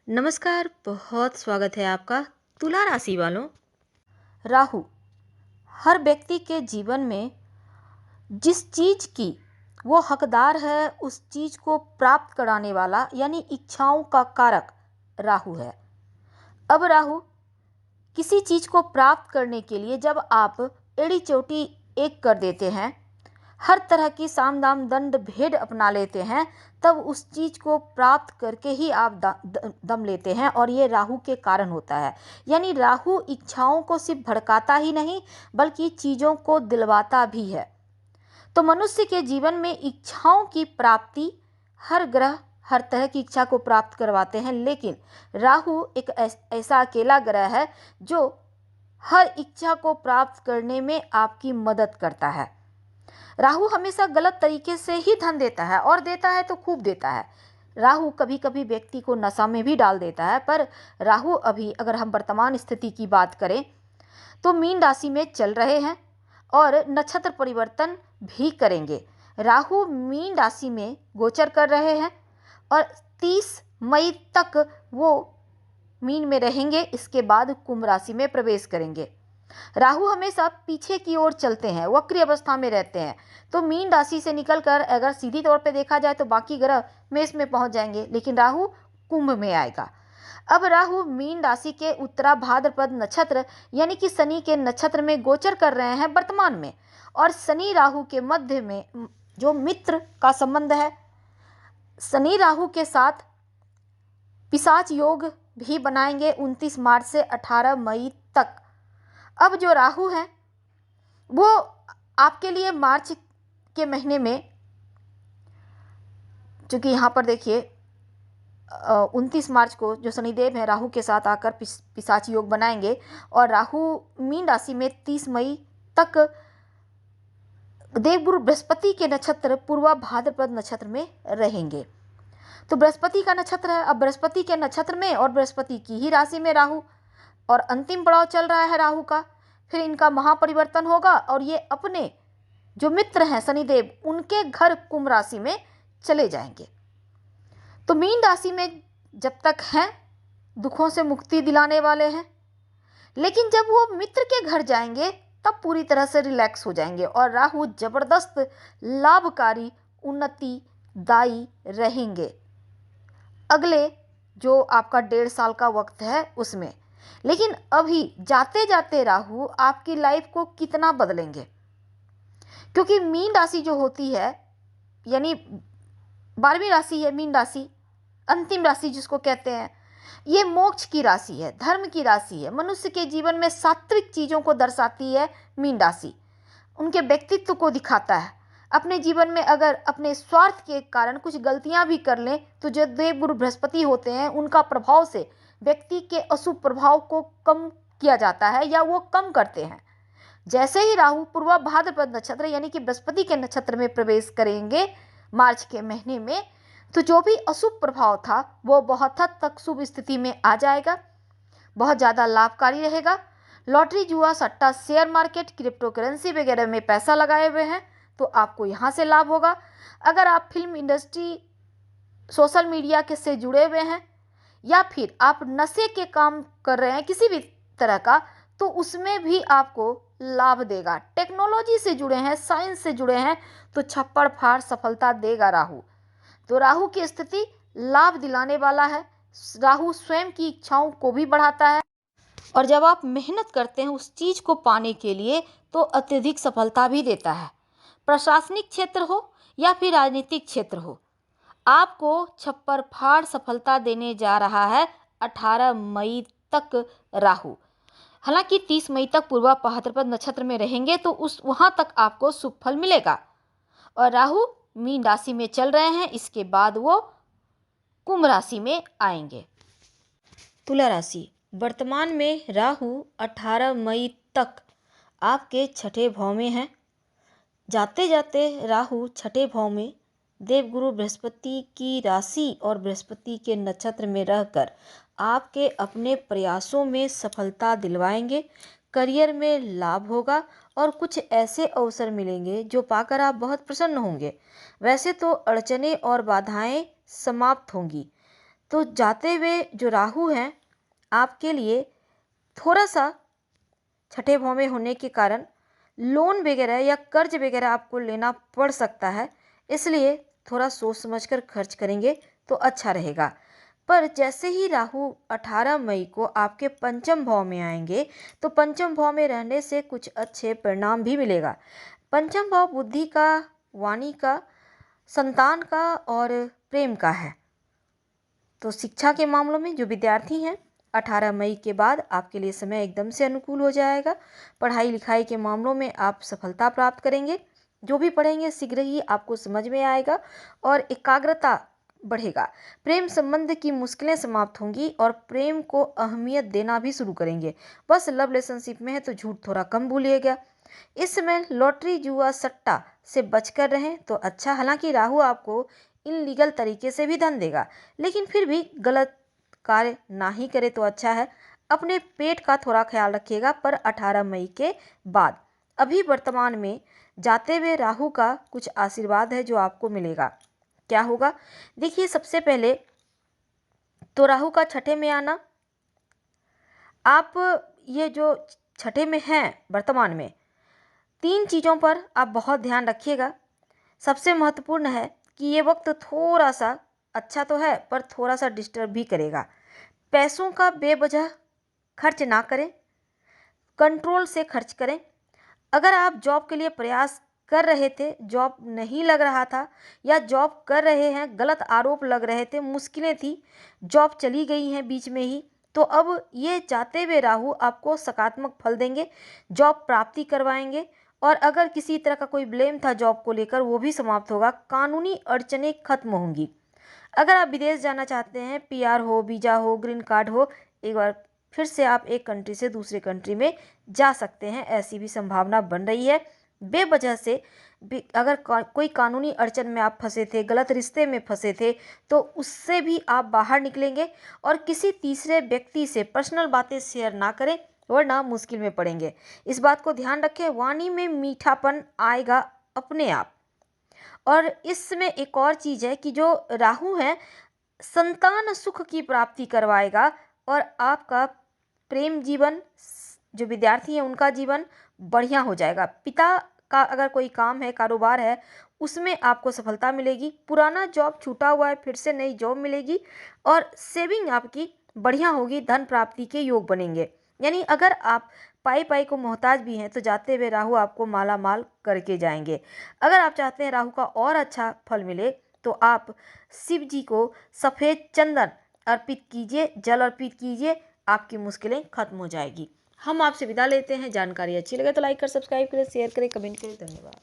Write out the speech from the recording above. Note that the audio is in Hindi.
नमस्कार, बहुत स्वागत है आपका। तुला राशि वालों, राहु हर व्यक्ति के जीवन में जिस चीज की वो हकदार है उस चीज को प्राप्त कराने वाला यानी इच्छाओं का कारक राहु है। अब राहु किसी चीज को प्राप्त करने के लिए जब आप एड़ी चोटी एक कर देते हैं, हर तरह की साम दाम दंड भेद अपना लेते हैं, तब उस चीज को प्राप्त करके ही आप दम लेते हैं और ये राहु के कारण होता है। यानी राहु इच्छाओं को सिर्फ भड़काता ही नहीं बल्कि चीजों को दिलवाता भी है। तो मनुष्य के जीवन में इच्छाओं की प्राप्ति, हर ग्रह हर तरह की इच्छा को प्राप्त करवाते हैं, लेकिन राहु एक ऐसा अकेला ग्रह है जो हर इच्छा को प्राप्त करने में आपकी मदद करता है। राहु हमेशा गलत तरीके से ही धन देता है और देता है तो खूब देता है। राहु कभी कभी व्यक्ति को नशा में भी डाल देता है, पर राहु अभी अगर हम वर्तमान स्थिति की बात करें तो मीन राशि में चल रहे हैं और नक्षत्र परिवर्तन भी करेंगे। राहु मीन राशि में गोचर कर रहे हैं और 30 मई तक वो मीन में रहेंगे, इसके बाद कुंभ राशि में प्रवेश करेंगे। राहु हमेशा पीछे की ओर चलते हैं, वक्री अवस्था में रहते हैं, तो मीन राशि से निकलकर अगर सीधी तौर पे देखा जाए तो बाकी ग्रह मेष में पहुंच जाएंगे, लेकिन राहु कुंभ में आएगा। अब राहु मीन राशि के उत्तरा भाद्रपद नक्षत्र यानी कि शनि के नक्षत्र में गोचर कर रहे हैं वर्तमान में, और शनि राहु के मध्य में जो मित्र का संबंध है, शनि राहु के साथ पिशाच योग भी बनाएंगे 29 मार्च से 18 मई तक। अब जो राहु है वो आपके लिए मार्च के महीने में, चूंकि यहाँ पर देखिए 29 मार्च को जो शनिदेव है राहु के साथ आकर पिशाच योग बनाएंगे और राहु मीन राशि में 30 मई तक देवगुरु बृहस्पति के नक्षत्र पूर्वा भाद्रपद नक्षत्र में रहेंगे। तो बृहस्पति का नक्षत्र है, अब बृहस्पति के नक्षत्र में और बृहस्पति की ही राशि में राहु, और अंतिम पड़ाव चल रहा है राहु का। फिर इनका महापरिवर्तन होगा और ये अपने जो मित्र हैं शनिदेव उनके घर कुंभ राशि में चले जाएंगे। तो मीन राशि में जब तक हैं दुखों से मुक्ति दिलाने वाले हैं, लेकिन जब वो मित्र के घर जाएंगे तब पूरी तरह से रिलैक्स हो जाएंगे और राहु जबरदस्त लाभकारी उन्नति दायी रहेंगे अगले जो आपका 1.5 साल का वक्त है उसमें। लेकिन अभी जाते जाते राहु आपकी लाइफ को कितना बदलेंगे, क्योंकि मीन राशि जो होती है यानी 12वीं राशि है मीन राशि, अंतिम राशि जिसको कहते हैं, ये मोक्ष की राशि है, धर्म की राशि है, मनुष्य के जीवन में सात्विक चीजों को दर्शाती है मीन राशि, उनके व्यक्तित्व को दिखाता है। अपने जीवन में अगर अपने स्वार्थ के कारण कुछ गलतियां भी कर लें तो जो देवगुरु बृहस्पति होते हैं उनका प्रभाव से व्यक्ति के अशुभ प्रभाव को कम किया जाता है या वो कम करते हैं। जैसे ही राहु पूर्वा भाद्रपद नक्षत्र यानी कि बृहस्पति के नक्षत्र में प्रवेश करेंगे मार्च के महीने में, तो जो भी अशुभ प्रभाव था वो बहुत हद तक शुभ स्थिति में आ जाएगा, बहुत ज़्यादा लाभकारी रहेगा। लॉटरी, जुआ, सट्टा, शेयर मार्केट, क्रिप्टो करेंसी वगैरह में पैसा लगाए हुए हैं तो आपको यहाँ से लाभ होगा। अगर आप फिल्म इंडस्ट्री, सोशल मीडिया के से जुड़े हुए हैं या फिर आप नशे के काम कर रहे हैं किसी भी तरह का, तो उसमें भी आपको लाभ देगा। टेक्नोलॉजी से जुड़े हैं, साइंस से जुड़े हैं तो छप्पड़ फाड़ सफलता देगा राहु। तो राहु की स्थिति लाभ दिलाने वाला है। राहु स्वयं की इच्छाओं को भी बढ़ाता है और जब आप मेहनत करते हैं उस चीज को पाने के लिए तो अत्यधिक सफलता भी देता है। प्रशासनिक क्षेत्र हो या फिर राजनीतिक क्षेत्र हो, आपको छप्पर फाड़ सफलता देने जा रहा है 18 मई तक राहु। हालांकि 30 मई तक पूर्वा भाद्रपद नक्षत्र में रहेंगे तो उस वहां तक आपको शुभ फल मिलेगा और राहु मीन राशि में चल रहे हैं, इसके बाद वो कुंभ राशि में आएंगे। तुला राशि, वर्तमान में राहु 18 मई तक आपके छठे भाव में हैं। जाते जाते राहु छठे भाव में देवगुरु बृहस्पति की राशि और बृहस्पति के नक्षत्र में रहकर आपके अपने प्रयासों में सफलता दिलवाएंगे। करियर में लाभ होगा और कुछ ऐसे अवसर मिलेंगे जो पाकर आप बहुत प्रसन्न होंगे। वैसे तो अड़चने और बाधाएं समाप्त होंगी, तो जाते हुए जो राहु हैं आपके लिए थोड़ा सा छठे भाव में होने के कारण लोन वगैरह या कर्ज वगैरह आपको लेना पड़ सकता है, इसलिए थोड़ा सोच समझकर खर्च करेंगे तो अच्छा रहेगा। पर जैसे ही राहु 18 मई को आपके पंचम भाव में आएंगे तो पंचम भाव में रहने से कुछ अच्छे परिणाम भी मिलेगा। पंचम भाव बुद्धि का, वाणी का, संतान का और प्रेम का है। तो शिक्षा के मामलों में जो विद्यार्थी हैं 18 मई के बाद आपके लिए समय एकदम से अनुकूल हो जाएगा। पढ़ाई लिखाई के मामलों में आप सफलता प्राप्त करेंगे। जो भी पढ़ेंगे शीघ्र ही आपको समझ में आएगा और एकाग्रता बढ़ेगा। प्रेम संबंध की मुश्किलें समाप्त होंगी और प्रेम को अहमियत देना भी शुरू करेंगे। बस लव रिलेशनशिप में है तो झूठ थोड़ा कम भूलिएगा। इस समय लॉटरी, जुआ, सट्टा से बचकर रहें तो अच्छा। हालांकि राहु आपको इनलीगल तरीके से भी धन देगा, लेकिन फिर भी गलत कार्य ना ही करे तो अच्छा है। अपने पेट का थोड़ा ख्याल रखिएगा। पर 18 मई के बाद अभी वर्तमान में जाते हुए राहु का कुछ आशीर्वाद है जो आपको मिलेगा। क्या होगा? देखिए, सबसे पहले तो राहु का छठे में आना, आप ये जो छठे में हैं वर्तमान में, 3 चीज़ों पर आप बहुत ध्यान रखिएगा। सबसे महत्वपूर्ण है कि ये वक्त थोड़ा सा अच्छा तो है पर थोड़ा सा डिस्टर्ब भी करेगा। पैसों का बेवजह खर्च ना करें, कंट्रोल से खर्च करें। अगर आप जॉब के लिए प्रयास कर रहे थे, जॉब नहीं लग रहा था, या जॉब कर रहे हैं, गलत आरोप लग रहे थे, मुश्किलें थी, जॉब चली गई हैं बीच में ही, तो अब ये जाते हुए राहु आपको सकारात्मक फल देंगे, जॉब प्राप्ति करवाएंगे। और अगर किसी तरह का कोई ब्लेम था जॉब को लेकर वो भी समाप्त होगा। कानूनी अड़चनें खत्म होंगी। अगर आप विदेश जाना चाहते हैं, पीआर हो, वीज़ा हो, ग्रीन कार्ड हो, एक बार फिर से आप एक कंट्री से दूसरे कंट्री में जा सकते हैं, ऐसी भी संभावना बन रही है। बेवजह से अगर कोई कानूनी अड़चन में आप फंसे थे, गलत रिश्ते में फंसे थे, तो उससे भी आप बाहर निकलेंगे। और किसी तीसरे व्यक्ति से पर्सनल बातें शेयर ना करें वरना मुश्किल में पड़ेंगे। इस बात को ध्यान रखें। वाणी में मीठापन आएगा अपने आप। और इसमें एक और चीज़ है कि जो राहु है संतान सुख की प्राप्ति करवाएगा और आपका प्रेम जीवन, जो विद्यार्थी हैं उनका जीवन बढ़िया हो जाएगा। पिता का अगर कोई काम है, कारोबार है, उसमें आपको सफलता मिलेगी। पुराना जॉब छूटा हुआ है, फिर से नई जॉब मिलेगी और सेविंग आपकी बढ़िया होगी, धन प्राप्ति के योग बनेंगे। यानी अगर आप पाई पाई को मोहताज भी हैं तो जाते हुए राहु आपको माला माल करके जाएंगे। अगर आप चाहते हैं राहु का और अच्छा फल मिले तो आप शिव जी को सफ़ेद चंदन अर्पित कीजिए, जल अर्पित कीजिए, आपकी मुश्किलें खत्म हो जाएगी। हम आपसे विदा लेते हैं। जानकारी अच्छी लगे तो लाइक कर, सब्सक्राइब करें, शेयर करें, कमेंट करें। धन्यवाद।